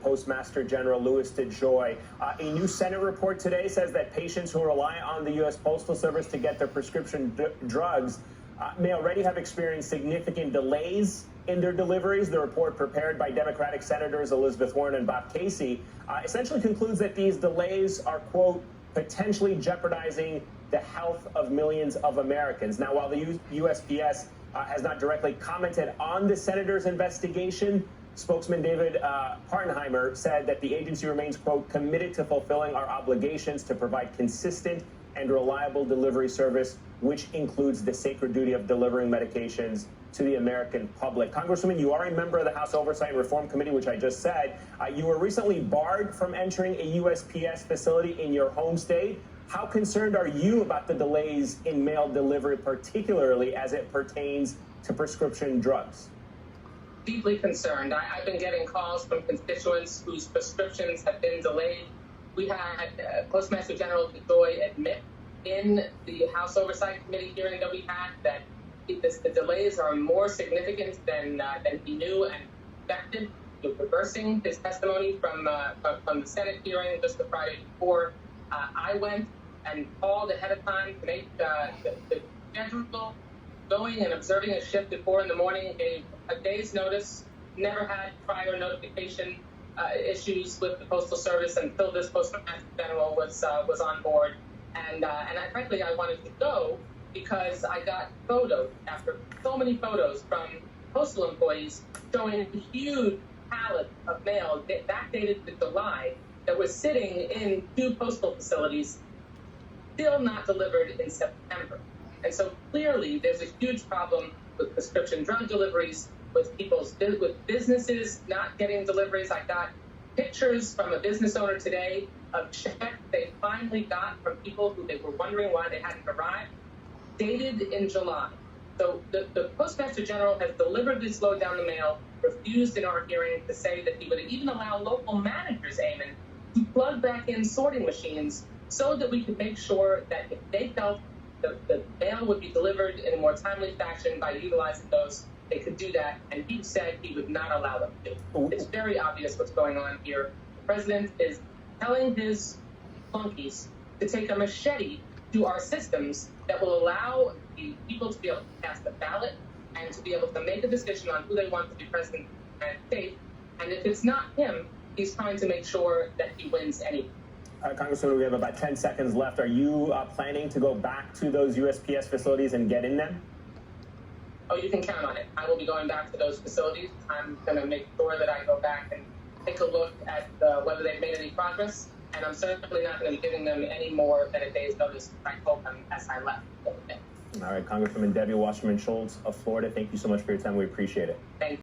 Postmaster General Louis DeJoy. A new Senate report today says that patients who rely on the U.S. Postal Service to get their prescription drugs may already have experienced significant delays in their deliveries. The report, prepared by Democratic Senators Elizabeth Warren and Bob Casey, essentially concludes that these delays are, quote, potentially jeopardizing the health of millions of Americans. Now, while the USPS has not directly commented on the senator's investigation, spokesman David Partenheimer said that the agency remains, quote, committed to fulfilling our obligations to provide consistent and reliable delivery service, which includes the sacred duty of delivering medications to the American public. Congresswoman, you are a member of the House Oversight and Reform Committee, which I just said. You were recently barred from entering a USPS facility in your home state. How concerned are you about the delays in mail delivery, particularly as it pertains to prescription drugs? Deeply concerned. I've been getting calls from constituents whose prescriptions have been delayed. We had Postmaster General DeJoy admit in the House Oversight Committee hearing that we had that the delays are more significant than he knew and expected. Reversing his testimony from the Senate hearing just the Friday before, I went and called ahead of time to make the schedule. Going and observing a shift at 4 in the morning, gave a day's notice, never had prior notification issues with the Postal Service until this Postmaster General was on board. And frankly, I wanted to go because I got photos, after so many photos from postal employees showing huge pallets of mail backdated to July that was sitting in 2 postal facilities, still not delivered in September. And so clearly there's a huge problem with prescription drug deliveries, with businesses not getting deliveries. I got pictures from a business owner today of checks they finally got from people who they were wondering why they hadn't arrived, dated in July. So the Postmaster General has deliberately slowed down the mail, refused in our hearing to say that he would even allow local managers, Eamon, to plug back in sorting machines so that we could make sure that if they felt the mail would be delivered in a more timely fashion by utilizing those, they could do that. And he said he would not allow them to. It's very obvious what's going on here. The president is telling his flunkies to take a machete to our systems that will allow the people to be able to cast a ballot and to be able to make a decision on who they want to be president of the United States. And if it's not him, he's trying to make sure that he wins anyway. Congresswoman, we have about 10 seconds left. Are you planning to go back to those USPS facilities and get in them? Oh, you can count on it. I will be going back to those facilities. I'm going to make sure that I go back and take a look at whether they've made any progress. And I'm certainly not going to be giving them any more than a day's notice. I told them as I left. All right, Congresswoman Debbie Wasserman Schultz of Florida, thank you so much for your time. We appreciate it. Thank you.